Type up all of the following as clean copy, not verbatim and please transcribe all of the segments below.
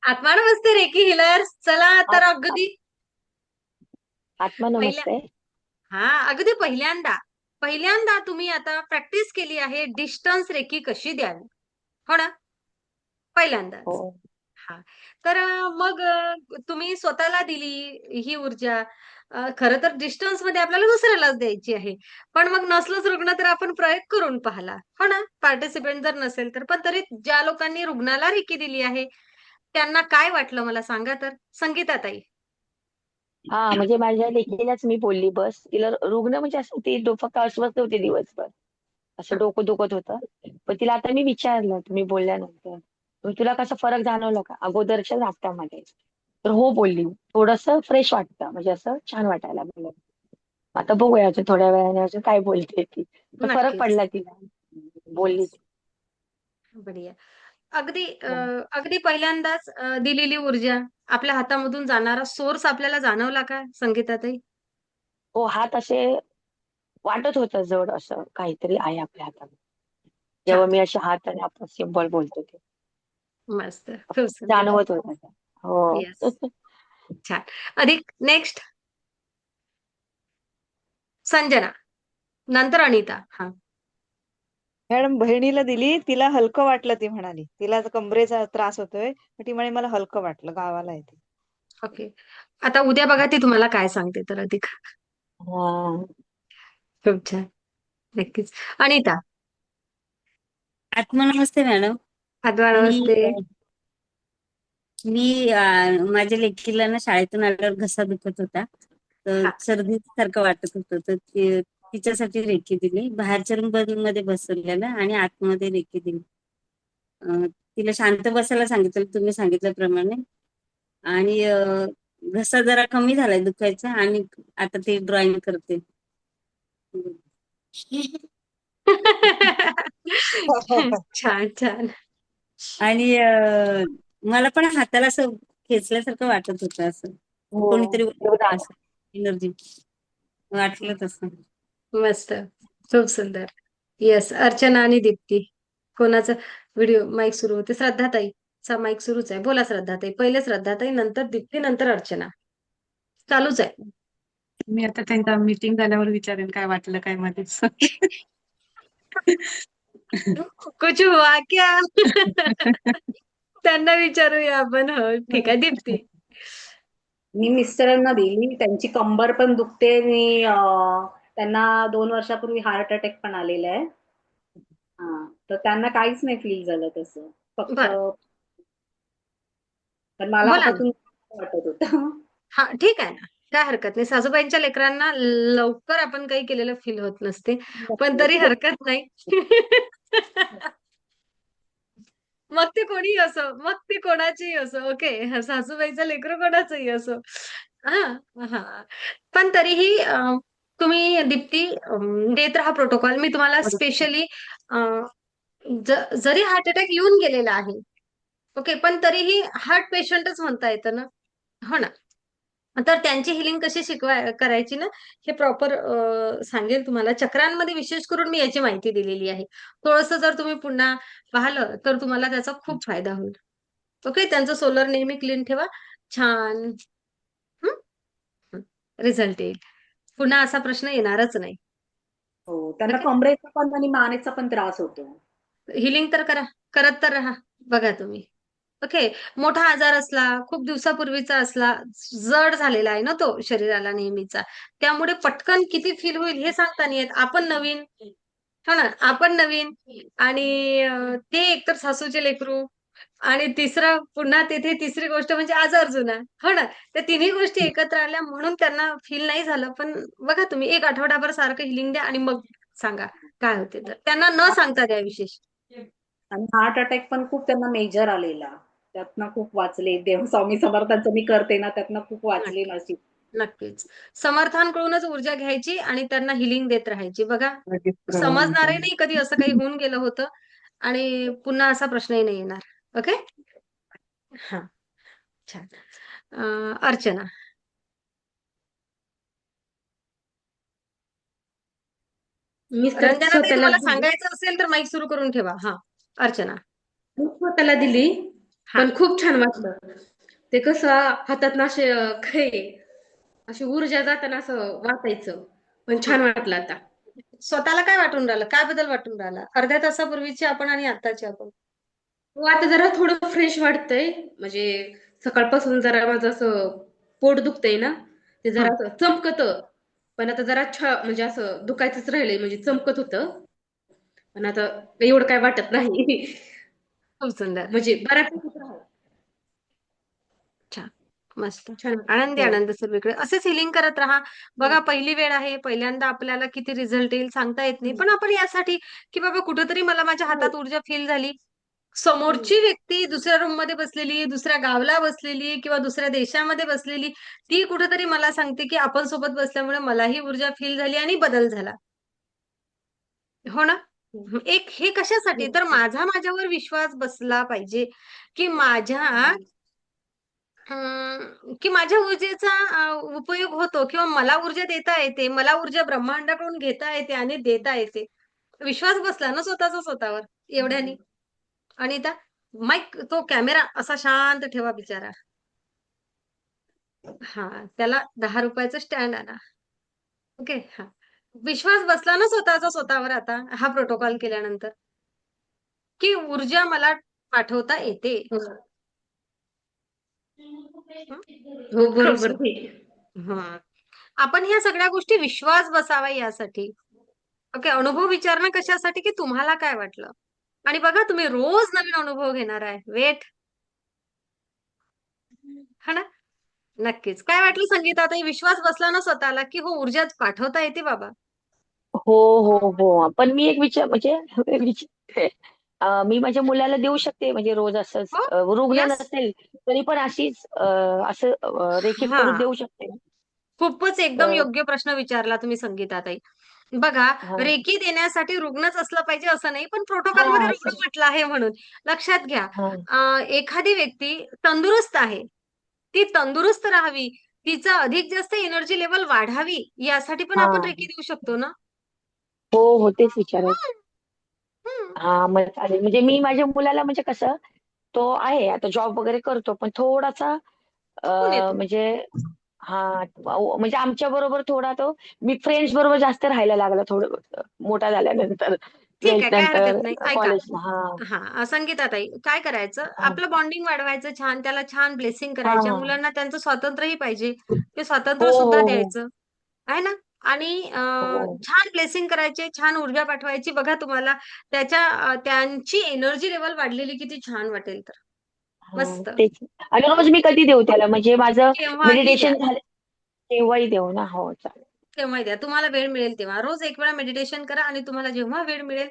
आत्मा नमस्ते रेकी हिलर्स. चला तर आत- अगदी आत्मा पहिल्या नमस्ते. अगदी पहिल्यांदा तुम्ही आता प्रॅक्टिस केली आहे डिस्टन्स रेकी कशी द्यावी. हो ना? हो. पहिल्यांदाच. हां. तर मग तुम्ही स्वतःला दिली ही ऊर्जा. खरं तर डिस्टन्समध्ये आपल्याला दुसऱ्यालाच द्यायची आहे. पण मग नसलंच रुग्ण तर आपण प्रयोग करून पाहिला. हो ना? पार्टिसिपंट जर नसेल तर. पण तरी ज्या लोकांनी रुग्णाला रेकी दिली आहे, त्यांना काय वाटलं मला सांगा तर? संगीताताई. हा, म्हणजे माझ्या लेकीलाच मी बोलली, बस तिला रुग्ण म्हणजे असं ती फक्त अस्वस्थ होती दिवसभर. असं हां, डोकं दुखत होतं. पण तिला आता मी विचारलं तुम्ही बोलल्यानंतर, "मग तुला कसा फरक जाणवला का अगोदरच्या नाश्त्यामध्ये?" तर हो बोलली. थोडस फ्रेश वाटतं, म्हणजे असं छान वाटायला लागलं. आता बघूया अजून थोड्या वेळाने अजून काय बोलते ती. पण फरक नक्कीच. पडला तिला. बोलली येस. ती. बढिया. अगदी हो. अगदी पहिल्यांदाच दिलेली ऊर्जा आपल्या हातामधून जाणारा सोर्स आपल्याला जाणवला का संगीताताई? हो, हात असे वाटत होतं जड असं काहीतरी आहे आपल्या हातात. जेव्हा छान. मी असे हात आणि आपण सिम्बॉल बोलतो ते मस्त. खूप सुंदर. जाणवत होतं ते. हो. येस. छान. अधिक नेक्स्ट संजना, नंतर अनिता. हां. मॅडम बहिणीला दिली, तिला हलकं वाटलं ती म्हणाली. तिला आता कमरेचा त्रास होतोय. मग ती म्हणे मला हलकं वाटलं, गावाला आहे ती. ओके. आता उद्या बघा ती तुम्हाला काय सांगते तर अधिक. हां. खूप छान. नक्कीच. अनिता, आत्मा नमस्ते मॅडम. आठवा मी नमस्ते. मी माझ्या लेकीला ना शाळेतून आल्यावर घसा दुखत होता, तर हां. सर्दी सारखं वाटत होतं, तर तिच्यासाठी रेकी दिली. बाहेरच्या रूम मध्ये बसवलेलं आणि आतमध्ये रेकी दिली. तिला शांत बसायला सांगितलं तुम्ही सांगितल्याप्रमाणे. आणि घसा जरा कमी झालाय दुखायचा आणि आता ती ड्रॉइंग करते. छान, छान. आणि मला पण हाताला असं खेचल्यासारखं वाटत होतं, असं हो. कोणीतरी बरोबर. असं एनर्जी वाटलं तसं. मस्त. खूप सुंदर. येस. अर्चना आणि दीप्ती. कोणाचा व्हिडिओ माईक सुरू होते? श्रद्धाताईचा माईक सुरूच आहे. बोला श्रद्धाताई. पहिले श्रद्धाताई, नंतर दीप्ती, नंतर अर्चना. चालूच आहे. मी आता त्यांचा मीटिंग झाल्यावर विचारेन काय वाटलं काय मध्येच. कुछ हुआ क्या? त्यांना विचारूया आपण. हो, ठीक आहे. दीप्ती. मी मिस्टरांना दिली. त्यांची कंबर पण दुखते आणि त्यांना 2 वर्षापूर्वी हार्ट अटॅक पण आलेला आहे. हा, तर त्यांना काहीच नाही फील झालं तसं. फक्त बरं. पण मला बोला ना. हातातून वाटत होतं. हां, ठीक आहे ना. काय हरकत नाही. सासूबाईंच्या लेकरांना लवकर आपण काही केलेलं फील होत नसते. पण तरी हरकत नाही. मग ते कोणीही असो, मग ते कोणाचीही असो. ओके. सासूबाईचं लेकरं कोणाचंही असो. हां, हां. पण तरीही तुम्ही दीप्ती देत राहा प्रोटोकॉल. मी तुम्हाला स्पेशली जरी हार्ट अटॅक येऊन गेलेला आहे, ओके. पण तरीही हार्ट पेशंटच म्हणता येतं ना. हो ना. तर त्यांची हिलिंग कशी करायची ना, हे प्रॉपर सांगेल तुम्हाला. चक्रांमध्ये विशेष करून मी याची माहिती दिलेली आहे. थोडंसं जर तुम्ही पुन्हा पाहिलं, तर तुम्हाला त्याचा खूप फायदा होईल. ओके. त्यांचं सोलर नेहमी क्लीन ठेवा. छान. हं, हं. रिझल्ट येईल. पुन्हा असा प्रश्न येणारच नाही. हो, त्यांना ओके. कमरेचा पण आणि मानेचा पण त्रास होतो. हिलिंग तर करा. करत तर राहा. बघा तुम्ही. ओके. मोठा आजार असला, खूप दिवसापूर्वीचा असला, जड झालेला आहे ना तो शरीराला नेहमीचा. त्यामुळे पटकन किती फील होईल हे सांगता नाही येत. आपण नवीन, हो ना, आपण नवीन आणि ते एकतर सासूचे लेकरू आणि तिसरं पुन्हा तिथे तिसरी गोष्ट म्हणजे आजार जुना. हो ना. त्या तिन्ही गोष्टी एकत्र आल्या म्हणून त्यांना फील नाही झालं. पण बघा तुम्ही 1 आठवडाभर सारखं हिलिंग द्या आणि मग सांगा काय होते तर. त्यांना न सांगता द्या विशेष. आणि हार्ट अटॅक पण खूप त्यांना मेजर आलेला. त्यातनं खूप वाचले. देव स्वामी समर्थांचं मी करते ना, त्यातनं खूप वाचले नक्कीच, नशीब. नक्कीच. समर्थांकडूनच ऊर्जा घ्यायची आणि त्यांना हिलिंग देत राहायची. बघा, लगेच प्रभाव समजणारही नाही कधी असं काही होऊन गेलं होतं आणि पुन्हा असा प्रश्नही नाही येणार. ओके? हां, छान. अर्चना. मी तर रंजनाताई स्वतःला तुम्हाला दिली. सांगायचं असेल तर माईक सुरू करून ठेवा. हां, अर्चना. मी स्वतःला दिली. हा पण खूप छान वाटलं. ते कसं हातात ना असे काय अशी ऊर्जा जाताना असं वाटायचं. पण छान वाटलं आता. स्वतःला काय वाटून राहिलं? काय बदल वाटून राहिला? अर्ध्या तासापूर्वीची आपण आणि आत्ताची आपण. हो, आता जरा थोडं फ्रेश वाटतंय. म्हणजे सकाळपासून जरा माझं असं पोट दुखतंय ना, ते जरा हं, असं चमकतं. पण आता जरा म्हणजे असं दुखायचंच राहिलंय म्हणजे चमकत होतं. पण आता एवढं काय वाटत नाही. खूप सुंदर. म्हणजे बऱ्यापैकी राहतं. छान. मस्त. छान आनंदी हो. आनंद सर्वीकडे. असेच हिलिंग करत राहा. बघा पहिली वेळ आहे. पहिल्यांदा आपल्याला किती रिझल्ट येईल सांगता येत नाही. हम्म. पण आपण यासाठी की बाबा कुठेतरी मला माझ्या हो. हातात ऊर्जा फील झाली. हम्म. समोरची व्यक्ती दुसऱ्या रूममध्ये बसलेली, दुसऱ्या गावाला बसलेली किंवा दुसऱ्या देशामध्ये बसलेली, ती कुठेतरी मला सांगते की आपण सोबत बसल्यामुळे मलाही ऊर्जा फील झाली आणि बदल झाला. हो ना? एक हे कशासाठी? तर माझ्यावर विश्वास बसला पाहिजे, की माझ्या ऊर्जेचा उपयोग होतो किंवा मला ऊर्जा देता येते. मला ऊर्जा ब्रह्मांडाकडून घेता येते आणि देता येते. विश्वास बसला ना स्वतःचा स्वतःवर एवढ्यानी. अनिता, माईक तो कॅमेरा असा शांत ठेवा बिचारा. हां, त्याला ₹10 स्टँड आणा. ओके. हां. विश्वास बसला ना स्वतःचा स्वतःवर आता हा प्रोटोकॉल केल्यानंतर, की ऊर्जा मला पाठवता येते. हो. हं, हो, खूप बरोबर सुंदर. ते. हां. आपण ह्या सगळ्या गोष्टी विश्वास बसावा यासाठी. ओके. अनुभव विचारणं कशासाठी, की तुम्हाला काय वाटलं? आणि बघा तुम्ही रोज नवीन अनुभव घेणार आहे. हां ना? नक्कीच. काय वाटलं संगीताताई? विश्वास बसला ना स्वतःला, की हो ऊर्जा पाठवता येते बाबा. हो, हो, हो. पण मी एक विचार म्हणजे विचारते. मी माझ्या मुलाला देऊ शकते म्हणजे रोज असंच हो? रुग्ण येस. नसेल तरी पण अशीच असं रेखीव करून हां. देऊ शकते ना. खूपच एकदम तर योग्य प्रश्न विचारला तुम्ही संगीताताई. बघा, हां, रेकी देण्यासाठी रुग्णच असलं पाहिजे असं नाही, पण प्रोटोकॉलमध्ये हां, रुग्ण असं म्हटलं आहे म्हणून. लक्षात घ्या, हां, एखादी व्यक्ती तंदुरुस्त आहे. ती तंदुरुस्त राहावी, तिचा अधिक जास्त एनर्जी लेव्हल वाढावी, यासाठी पण आपण हां. रेकी देऊ शकतो ना? हो, हो. तेच विचारायचं. हं, हं. हां, मग चालेल. म्हणजे मी माझ्या मुलाला म्हणजे कसं तो आहे आता जॉब वगैरे करतो, पण थोडासा थकून येतो. म्हणजे हां, म्हणजे आमच्या बरोबर थोडा तो मी फ्रेंड्स बरोबर जास्त राहायला लागला थोडं मोठा झाल्यानंतर ठीक 12th आहे, काही नंतर हरकत नाही. ऐका, कॉलेजला. हां, संगीताताई काय करायचं, हां, आपलं बॉन्डिंग वाढवायचं छान, त्याला छान ब्लेसिंग करायच्या. हां. मुलांना त्यांचं स्वातंत्र्यही पाहिजे. ते हो, स्वातंत्र्य सुद्धा हो, हो. द्यायचं. आहे ना? आणि हो. छान ब्लेसिंग करायचे, छान ऊर्जा पाठवायची. बघा तुम्हाला त्यांची एनर्जी लेव्हल वाढलेली किती छान वाटेल तर. हां, मस्त. तेच. आणि रोज मी कधी देऊ त्याला म्हणजे माझं केव्हाही द्या. मेडिटेशन झालं तेव्हाही देऊ ना? हो, चालेल. केव्हाही द्या. तुम्हाला वेळ मिळेल तेव्हा. रोज एक वेळा मेडिटेशन करा आणि तुम्हाला जेव्हा वेळ मिळेल,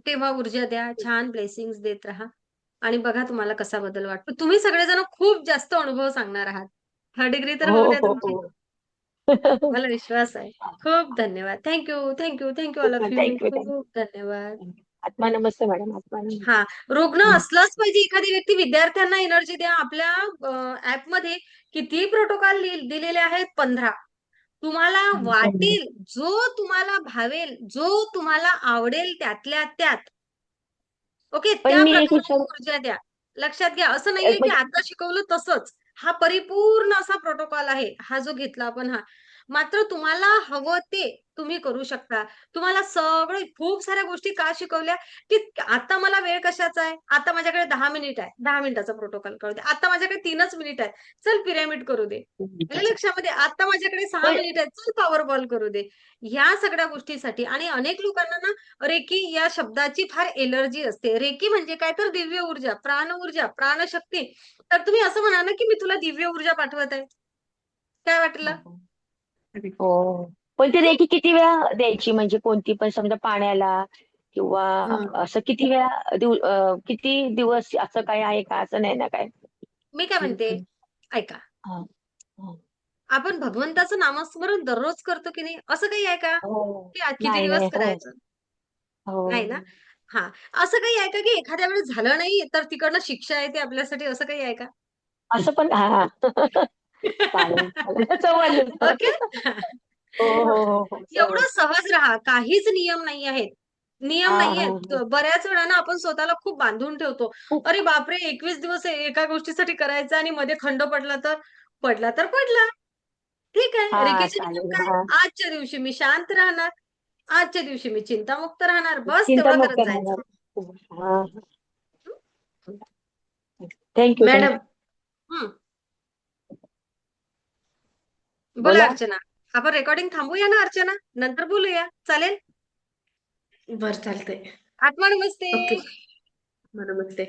तेव्हा ऊर्जा द्या. छान ब्लेसिंग्ज देत राहा. आणि बघा तुम्हाला कसा बदल वाटतो. तुम्ही सगळेजण खूप जास्त अनुभव सांगणार आहात. 3rd डिग्री तर हो, होऊ द्या हो, तुमची. हो. मला विश्वास आहे. खूप धन्यवाद. Thank you all of you. Thank you. खूप धन्यवाद. आत्मा नमस्ते मॅडम. आत्मा हां, रुग्ण नमस्ते. असलाच पाहिजे एखादी व्यक्ती. विद्यार्थ्यांना एनर्जी द्या. आपल्या ॲपमध्ये कितीही प्रोटोकॉल दिलेले आहेत 15. तुम्हाला हं. वाटेल, जो तुम्हाला भावेल, जो तुम्हाला आवडेल त्यातल्या त्यात. ओके. पण त्या मी एक प्रकारची विचार ऊर्जा द्या. लक्षात घ्या, असं नाहीये की म्हणजे आता शिकवलं तसंच. हा परिपूर्ण असा प्रोटोकॉल आहे. हा जो घेतला आपण हा. मात्र तुम्हाला हवं ते तुम्ही करू शकता. तुम्हाला सगळं खूप साऱ्या गोष्टी का शिकवल्या, की आता मला वेळ कशाचा आहे? आता माझ्याकडे 10 मिनिट आहे. 10 मिनिटाचा प्रोटोकॉल करू दे. आता माझ्याकडे 3च मिनिट आहे. चल पिरॅमिड करू दे. आलं लक्षामध्ये? आता माझ्याकडे 6 पण मिनिट आहेत. चल पॉवर बॉल करू दे. ह्या सगळ्या गोष्टीसाठी आणि अनेक लोकांना ना रेकी या शब्दाची फार एलर्जी असते. रेकी म्हणजे काय तर दिव्य ऊर्जा, प्राणशक्ती. तर तुम्ही असं म्हणा ना, की मी तुला दिव्य ऊर्जा पाठवत आहे. काय वाटलं? हो. पण ती हं? रेकी किती वेळा द्यायची म्हणजे कोणती पण समजा पाण्याला किंवा हं. असं किती दिवस असं काही आहे का? असं नाही ना काय? मी काय म्हणते, ऐका. हां, हां. आपण भगवंताचं नामस्मरण दररोज करतो की नाही? असं काही आहे का? हो. की आज किती नाही, दिवस नाही. हो, करायचं? नाही ना? हो. हां. असं काही आहे का, की एखाद्या वेळेस झालं नाही, तर तिकडनं शिक्षा येते आपल्यासाठी असं काही आहे का? असं पण हां. चालेल, चालेल. समजलं. ओके. हो, हो, हो, हो. एवढं समजलं. सहज राहा. काहीच नियम नाही आहेत. नियम हा नाहीये. हा बऱ्याच वेळा ना आपण स्वतःला खूप बांधून ठेवतो. खूप अरे बापरे, 21 दिवस एका गोष्टीसाठी करायचं आणि मध्ये खंड पडला तर पडला. ठीक आहे. हा रेकीचे नियम चालेल काय? हा आजच्या दिवशी मी शांत राहणार. आजच्या दिवशी मी चिंतामुक्त राहणार. बस तेवढं चिंतामुक्त करत जायचं. राहणार हा थँक्यू मॅडम थँक्यू हं. बोला बोला अर्चना. आपण रेकॉर्डिंग थांबूया ना अर्चना? नंतर बोलूया. चालेल? बरं चालतंय. आत्मा नमस्ते. ओके नमस्ते.